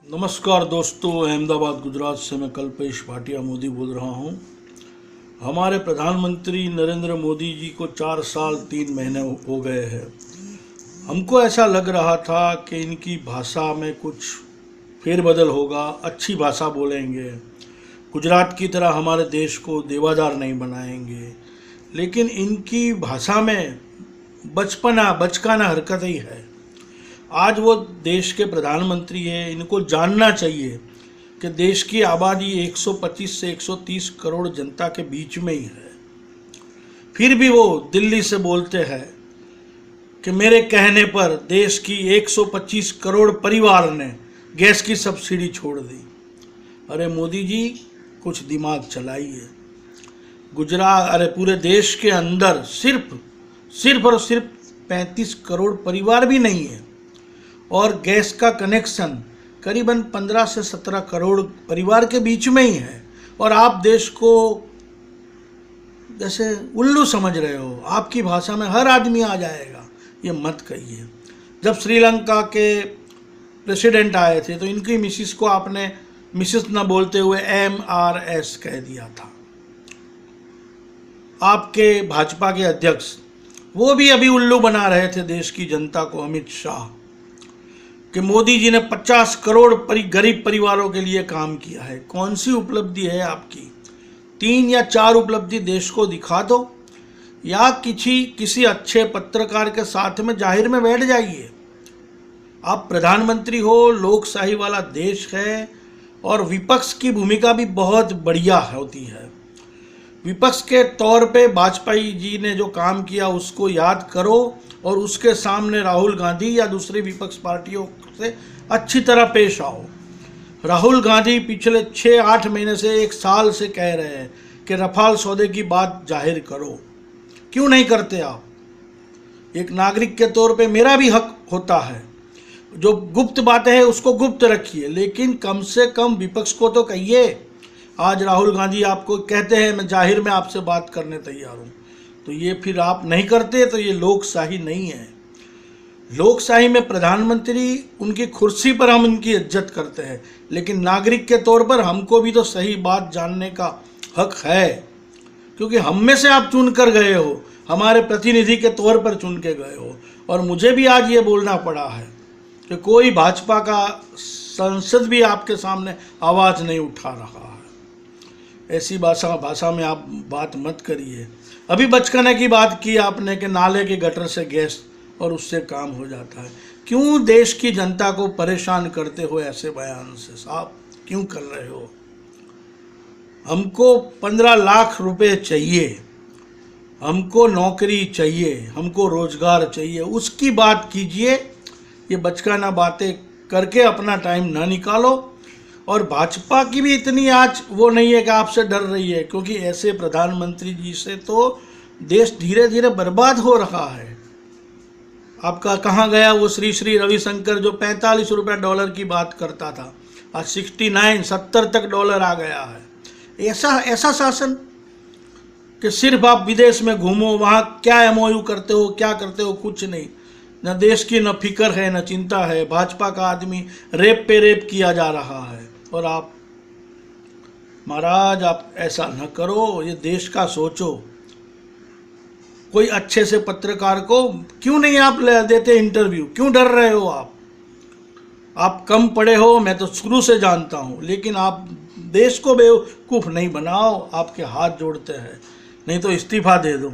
नमस्कार दोस्तों, अहमदाबाद गुजरात से मैं कल्पेश भाटिया मोदी बोल रहा हूँ। हमारे प्रधानमंत्री नरेंद्र मोदी जी को 4 साल 3 महीने हो गए हैं। हमको ऐसा लग रहा था कि इनकी भाषा में कुछ फेरबदल होगा, अच्छी भाषा बोलेंगे, गुजरात की तरह हमारे देश को देवादार नहीं बनाएंगे। लेकिन इनकी भाषा में बचकाना हरकत ही है। आज वो देश के प्रधानमंत्री हैं, इनको जानना चाहिए कि देश की आबादी 125 से 130 करोड़ जनता के बीच में ही है। फिर भी वो दिल्ली से बोलते हैं कि मेरे कहने पर देश की 125 करोड़ परिवार ने गैस की सब्सिडी छोड़ दी। अरे मोदी जी, कुछ दिमाग चलाइए। पूरे देश के अंदर सिर्फ और सिर्फ 35 करोड़ परिवार भी नहीं है और गैस का कनेक्शन करीबन 15 से 17 करोड़ परिवार के बीच में ही है। और आप देश को जैसे उल्लू समझ रहे हो। आपकी भाषा में हर आदमी आ जाएगा, ये मत कहिए। जब श्रीलंका के प्रेसिडेंट आए थे तो इनकी मिसिस को आपने मिसिस न बोलते हुए MRS कह दिया था। आपके भाजपा के अध्यक्ष वो भी अभी उल्लू बना रहे थे देश की जनता को, अमित शाह, कि मोदी जी ने 50 करोड़ गरीब परिवारों के लिए काम किया है। कौन सी उपलब्धि है आपकी? 3 या 4 उपलब्धि देश को दिखा दो, या किसी अच्छे पत्रकार के साथ में जाहिर में बैठ जाइए। आप प्रधानमंत्री हो, लोकशाही वाला देश है और विपक्ष की भूमिका भी बहुत बढ़िया होती है। विपक्ष के तौर पे वाजपेयी जी ने जो काम किया उसको याद करो और उसके सामने राहुल गांधी या दूसरी विपक्ष पार्टियों से अच्छी तरह पेश आओ। राहुल गांधी पिछले 6-8 महीने से 1 साल से कह रहे हैं कि रफाल सौदे की बात जाहिर करो। क्यों नहीं करते आप? एक नागरिक के तौर पे मेरा भी हक होता है। जो गुप्त बातें हैं उसको गुप्त रखिए, लेकिन कम से कम विपक्ष को तो कहिए। आज राहुल गांधी आपको कहते हैं मैं जाहिर में आपसे बात करने तैयार हूँ, तो ये फिर आप नहीं करते तो ये लोकशाही नहीं है। लोकशाही में प्रधानमंत्री, उनकी कुर्सी पर हम उनकी इज्जत करते हैं, लेकिन नागरिक के तौर पर हमको भी तो सही बात जानने का हक है, क्योंकि हम में से आप चुन कर गए हो, हमारे प्रतिनिधि के तौर पर चुन के गए हो। और मुझे भी आज ये बोलना पड़ा है कि कोई भाजपा का संसद भी आपके सामने आवाज़ नहीं उठा रहा है। ऐसी भाषा में आप बात मत करिए। अभी बचकाने की बात की आपने कि नाले के गटर से गैस और उससे काम हो जाता है। क्यों देश की जनता को परेशान करते हो ऐसे बयान से? साहब क्यों कर रहे हो? हमको 15 लाख रुपए चाहिए, हमको नौकरी चाहिए, हमको रोजगार चाहिए, उसकी बात कीजिए। ये बचकाना बातें करके अपना टाइम ना निकालो। और भाजपा की भी इतनी आज वो नहीं है कि आपसे डर रही है, क्योंकि ऐसे प्रधानमंत्री जी से तो देश धीरे धीरे बर्बाद हो रहा है। आपका कहाँ गया वो श्री रविशंकर जो 45 रुपये डॉलर की बात करता था? आज 69-70 तक डॉलर आ गया है। ऐसा शासन कि सिर्फ आप विदेश में घूमो, वहाँ क्या MOU करते हो, क्या करते हो, कुछ नहीं। न देश की न फिक्र है न चिंता है। भाजपा का आदमी रेप पे रेप किया जा रहा है और आप, महाराज आप ऐसा न करो, ये देश का सोचो। कोई अच्छे से पत्रकार को क्यों नहीं आप ले देते इंटरव्यू? क्यों डर रहे हो आप? आप कम पढ़े हो, मैं तो शुरू से जानता हूँ, लेकिन आप देश को बेवकूफ़ नहीं बनाओ। आपके हाथ जोड़ते हैं, नहीं तो इस्तीफा दे दो।